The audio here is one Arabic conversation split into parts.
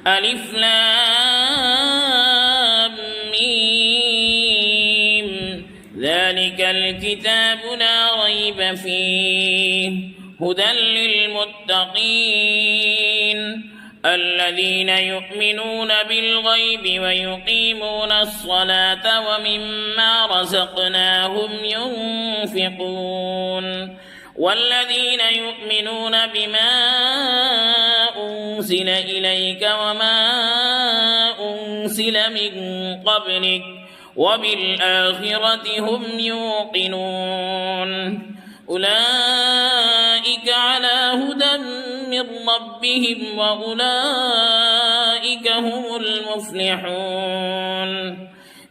ألف لام ميم ذلك الكتاب لا ريب فيه هدى للمتقين الذين يؤمنون بالغيب ويقيمون الصلاة ومما رزقناهم ينفقون والذين يؤمنون بما أنزل إليك وما أنزل من قبلك وبالآخرة هم يوقنون أولئك على هدى من ربهم وأولئك هم المفلحون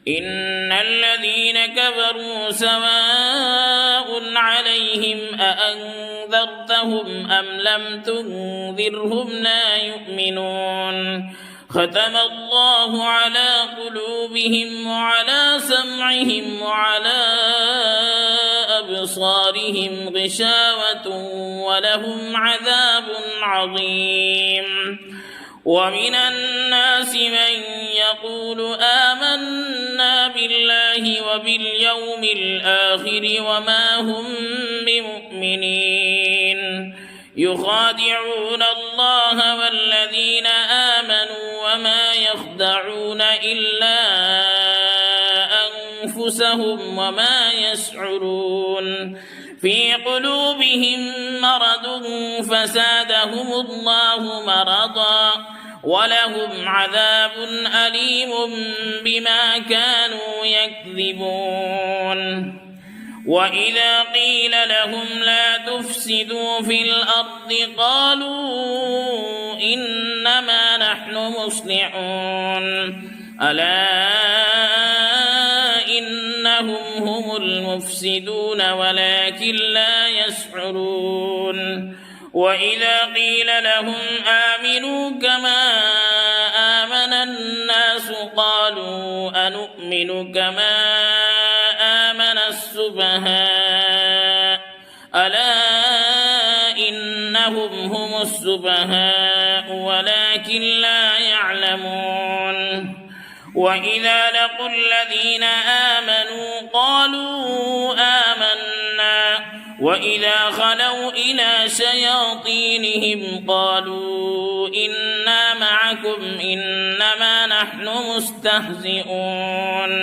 إن الذين كفروا سواء عليهم أأنذرتهم أم لم تنذرهم لا يؤمنون ختم الله على قلوبهم وعلى سمعهم وعلى أبصارهم غشاوة ولهم عذاب عظيم ومن الناس من يقول آمنا بالله وباليوم الآخر وما هم بمؤمنين يخادعون الله والذين آمنوا وما يخدعون إلا أنفسهم وما يشعرون في قلوبهم مرض فزادهم الله مرضا ولهم عذاب أليم بما كانوا يكذبون وإذا قيل لهم لا تفسدوا في الأرض قالوا إنما نحن مصلحون ألا إنهم هم المفسدون ولكن لا يشعرون وإذا قيل لهم آمنوا كما آمن الناس قالوا أنؤمن كما آمن السفهاء ألا إنهم هم السفهاء ولكن لا يعلمون وإذا لقوا الذين آمنوا قالوا آمنا وإذا خلوا إلى شياطينهم قالوا إنا معكم إنما نحن مستهزئون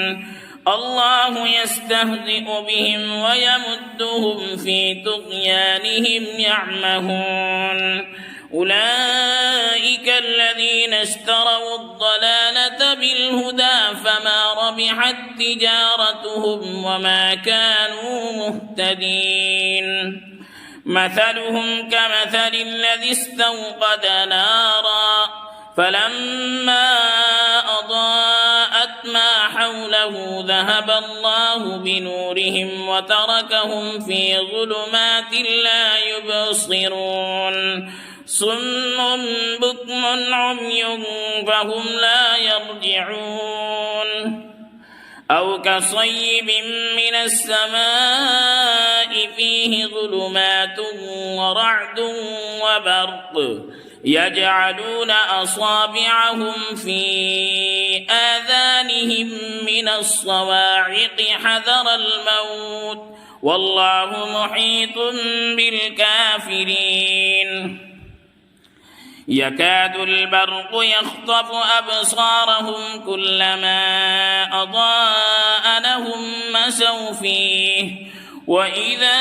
الله يستهزئ بهم ويمدهم في طغيانهم يعمهون أولئك الذين اشتروا الضلالة بالهدى فما ربحت تجارتهم وما كانوا مهتدين مثلهم كمثل الذي استوقد نارا فلما أضاءت ما حوله ذهب الله بنورهم وتركهم في ظلمات لا يبصرون صم بكم عمي فهم لا يرجعون أو كصيب من السماء فيه ظلمات ورعد وبرق يجعلون أصابعهم في آذانهم من الصواعق حذر الموت والله محيط بالكافرين يكاد البرق يخطف أبصارهم كلما أضاء لهم مشوا فيه وإذا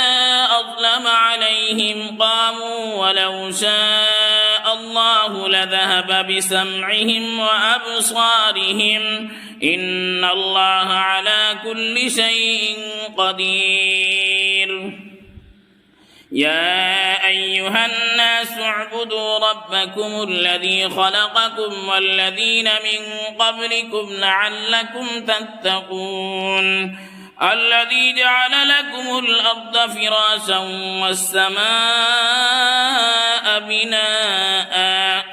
أظلم عليهم قاموا ولو شاء الله لذهب بسمعهم وأبصارهم إن الله على كل شيء قدير يا أيها الناس اعبدوا ربكم الذي خلقكم والذين من قبلكم لعلكم تتقون الذي جعل لكم الأرض فراشا والسماء بناء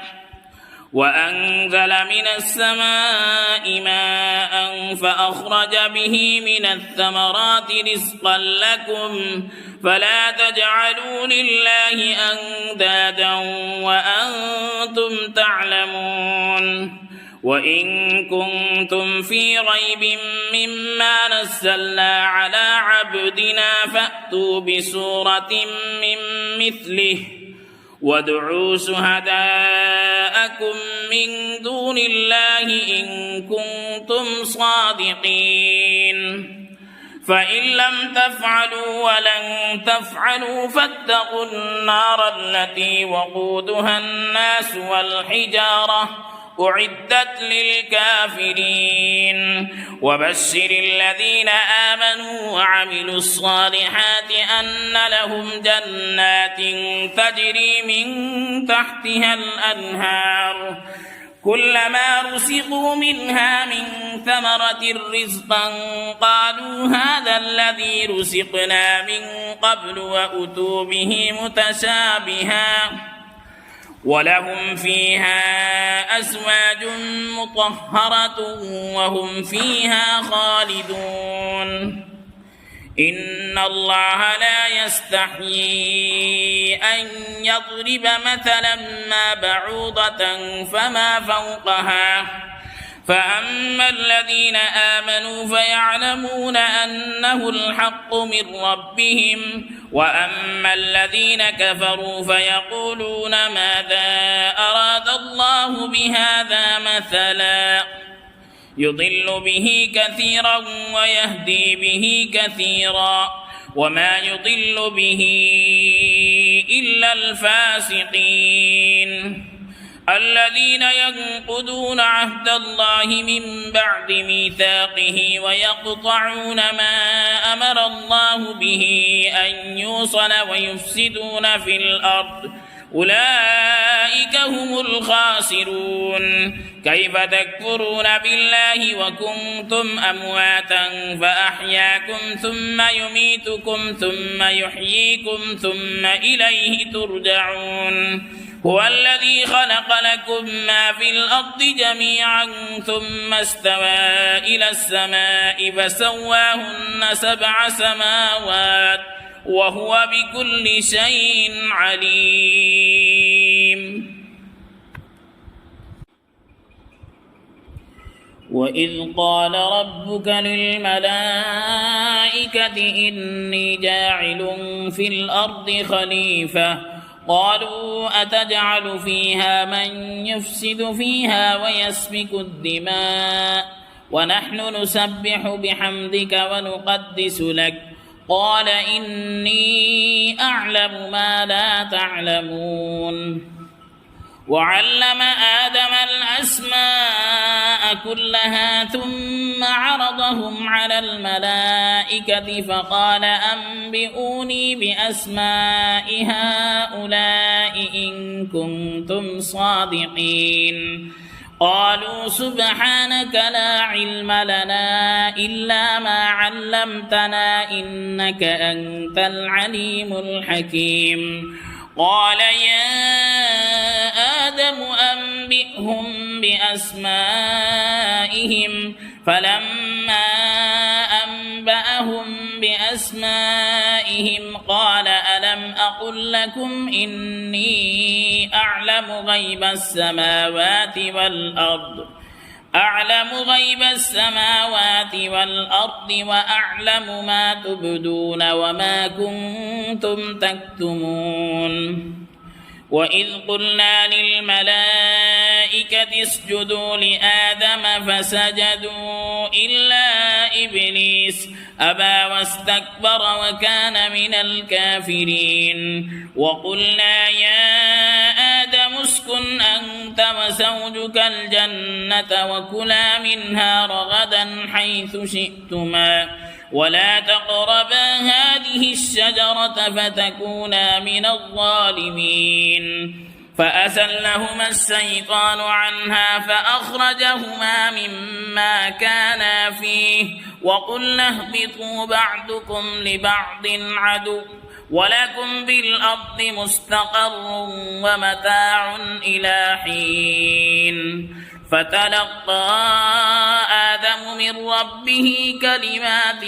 وأنزل من السماء ماء فأخرج به من الثمرات رزقا لكم فلا تجعلوا لله أندادا وأنتم تعلمون وإن كنتم في ريب مما نزلنا على عبدنا فأتوا بسورة من مثله وادعوا شهداءكم من دون الله إن كنتم صادقين فإن لم تفعلوا ولن تفعلوا فاتقوا النار التي وقودها الناس والحجارة أعدت للكافرين وبشر الذين آمنوا وعملوا الصالحات أن لهم جنات تجري من تحتها الأنهار كلما رزقوا منها من ثمرة رزقا قالوا هذا الذي رزقنا من قبل وأتوا به متشابها ولهم فيها أزواج مطهرة وهم فيها خالدون إن الله لا يستحيي أن يضرب مثلا ما بعوضة فما فوقها فأما الذين آمنوا فيعلمون أنه الحق من ربهم وأما الذين كفروا فيقولون ماذا أراد الله بهذا مثلا يضل به كثيرا ويهدي به كثيرا وما يضل به إلا الفاسقين الذين ينقضون عهد الله من بعد ميثاقه ويقطعون ما أمر الله به أن يوصل ويفسدون في الأرض أولئك هم الخاسرون كيف تكفرون بالله وكنتم أمواتا فأحياكم ثم يميتكم ثم يحييكم ثم إليه ترجعون هو الذي خلق لكم ما في الأرض جميعا ثم استوى إلى السماء فسواهن 7 سماوات وهو بكل شيء عليم وإذ قال ربك للملائكة إني جاعل في الأرض خليفة قالوا أتجعل فيها من يفسد فيها ويسفك الدماء ونحن نسبح بحمدك ونقدس لك قال إني أعلم ما لا تعلمون وعلم آدم الأسماء كلها ثم عرضهم على الملائكة فقال أنبئوني بأسماء هؤلاء إن كنتم صادقين قالوا سبحانك لا علم لنا إلا ما علمتنا إنك أنت العليم الحكيم قال يا آدم أنبئهم بأسمائهم فلما أنبأهم بأسمائهم قال ألم أقل لكم إني أعلم غيب السماوات والأرض وأعلم ما تبدون وما كنتم تكتمون وإذ قلنا للملائكة اسجدوا لآدم فسجدوا إلا إبليس أبى واستكبر وكان من الكافرين وقلنا يا آدم اسكن أنت وزوجك الجنة وكلا منها رغدا حيث شئتما ولا تقربا هذه الشجرة فتكونا من الظالمين فأزلهما الشيطان عنها فأخرجهما مما كانا فيه وقلنا اهبطوا بعضكم لبعض عدو ولكم في الأرض مستقر ومتاع إلى حين فتلقى آدم من ربه كلمات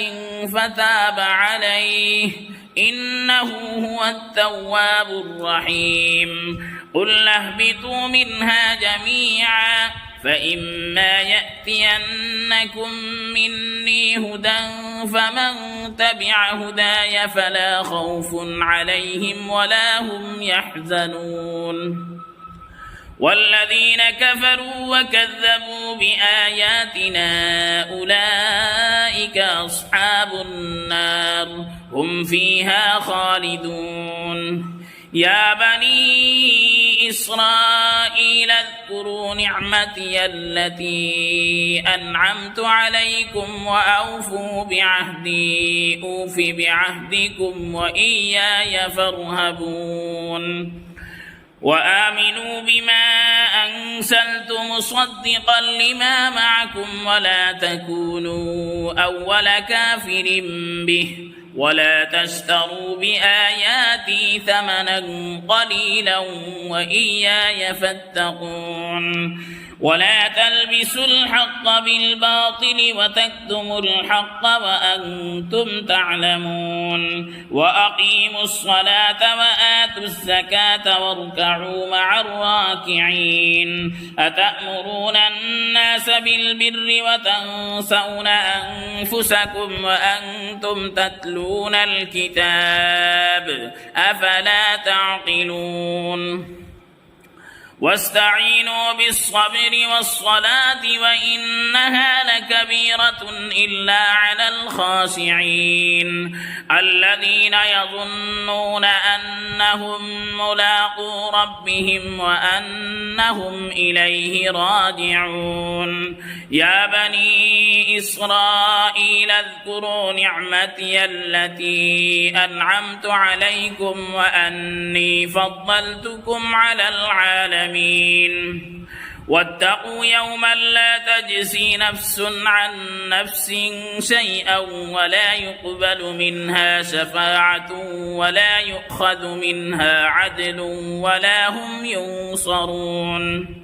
فتاب عليه إنه هو التواب الرحيم قل اهبطوا منها جميعا فإما يأتينكم مني هدى فمن تبع هداي فلا خوف عليهم ولا هم يحزنون والذين كفروا وكذبوا بآياتنا أولئك أصحاب النار هم فيها خالدون يا بني إسرائيل اذكروا نعمتي التي أنعمت عليكم وأوفوا بعهدي أوف بعهدكم وإياي فارهبون وآمنوا بما أنزلت مصدقا لما معكم ولا تكونوا أول كافر به ولا تشتروا بآياتي ثمنا قليلا وإياي فاتقون ولا تلبسوا الحق بالباطل وتكتموا الحق وأنتم تعلمون وأقيموا الصلاة وآتوا الزكاة واركعوا مع الراكعين أتأمرون الناس بالبر وتنسون أنفسكم وأنتم تتلون الكتاب أفلا تعقلون واستعينوا بالصبر والصلاة وإنها لكبيرة إلا على الخاشعين الذين يظنون أنهم ملاقو ربهم وأنهم إليه راجعون يا بني إسرائيل اذكروا نعمتي التي أنعمت عليكم وأني فضلتكم على العالمين واتقوا يوما لا تجزي نفس عن نفس شيئا ولا يقبل منها شفاعة ولا يؤخذ منها عدل ولا هم ينصرون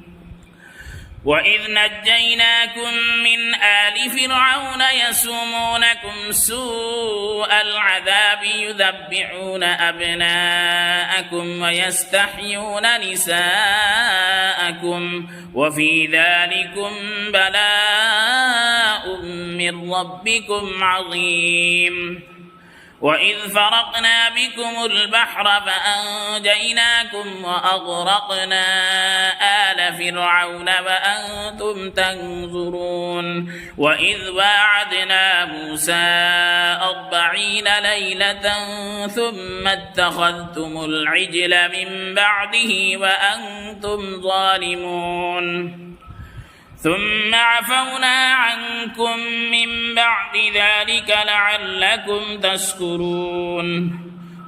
وإذ نجيناكم من آل فرعون يسومونكم سوء العذاب يذبحون أبناءكم ويستحيون نساءكم وفي ذلكم بلاء من ربكم عظيم وإذ فرقنا بكم البحر فأنجيناكم وأغرقنا آل فرعون وأنتم تنظرون وإذ واعدنا موسى 40 ليلة ثم اتخذتم العجل من بعده وأنتم ظالمون ثم عفونا عنكم من بعد ذلك لعلكم تشكرون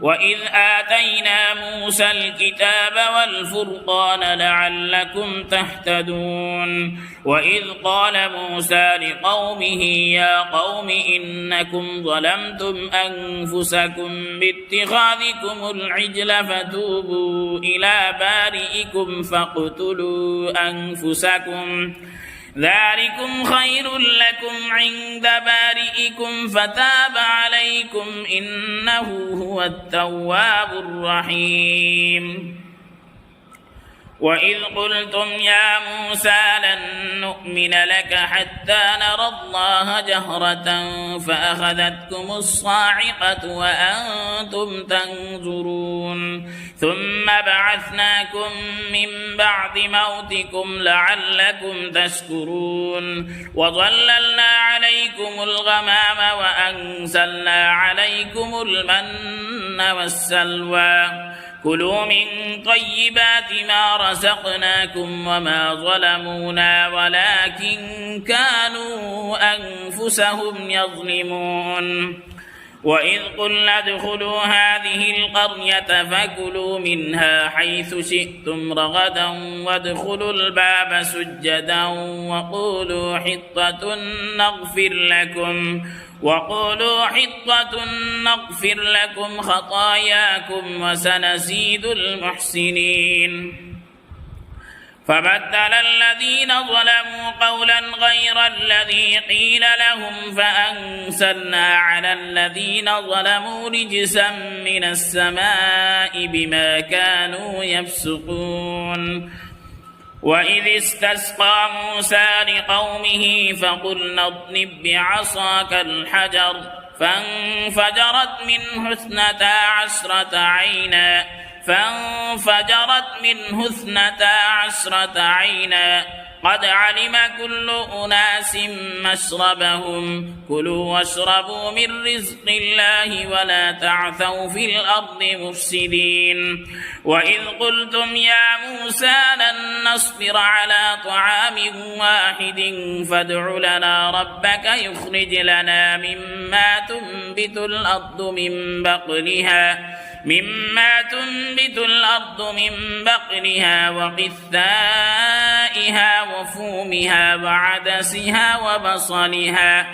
وإذ آتينا موسى الكتاب والفرقان لعلكم تهتدون وإذ قال موسى لقومه يا قوم إنكم ظلمتم أنفسكم باتخاذكم العجل فتوبوا إلى بارئكم فاقتلوا أنفسكم ذلكم خير لكم عند بارئكم فتاب عليكم إنه هو التواب الرحيم وإذ قلتم يا موسى لن نؤمن لك حتى نرى الله جهرة فأخذتكم الصاعقة وأنتم تنظرون ثم بعثناكم من بعد موتكم لعلكم تشكرون وظللنا عليكم الغمام وأنزلنا عليكم المن والسلوى كلوا من طيبات ما رزقناكم وما ظلمونا ولكن كانوا أنفسهم يظلمون وإذ قلنا ادخلوا هذه القرية فكلوا منها حيث شئتم رغدا وادخلوا الباب سجدا وقولوا حطة نغفر لكم وقولوا حطة نغفر لكم خطاياكم وسنزيد المحسنين. فبدل الذين ظلموا قولا غير الذي قيل لهم فأنزلنا على الذين ظلموا رجزا من السماء بما كانوا يفسقون. وإذ استسقى موسى لقومه فقلنا اضرب بعصاك الحجر فانفجرت منه 12 عينا قد علم كل أناس مشربهم كلوا واشربوا من رزق الله ولا تعثوا في الأرض مفسدين. وإذ قلتم يا موسى لن نصبر على طعام واحد فادع لنا ربك يخرج لنا مما تنبت الأرض من بقلها وقثائها وفومها وعدسها وبصلها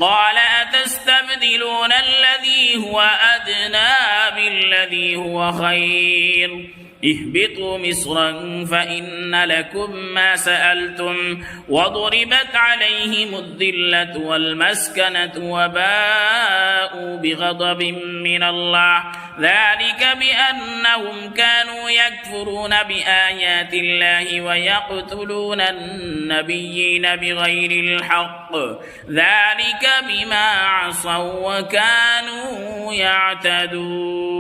قال أتستبدلون الذي هو أدنى بالذي هو خير اهبطوا مصرا فإن لكم ما سألتم وضربت عليهم الذلة والمسكنة وباءوا بغضب من الله ذلك بأنهم كانوا يكفرون بآيات الله ويقتلون النبيين بغير الحق ذلك بما عصوا وكانوا يعتدون.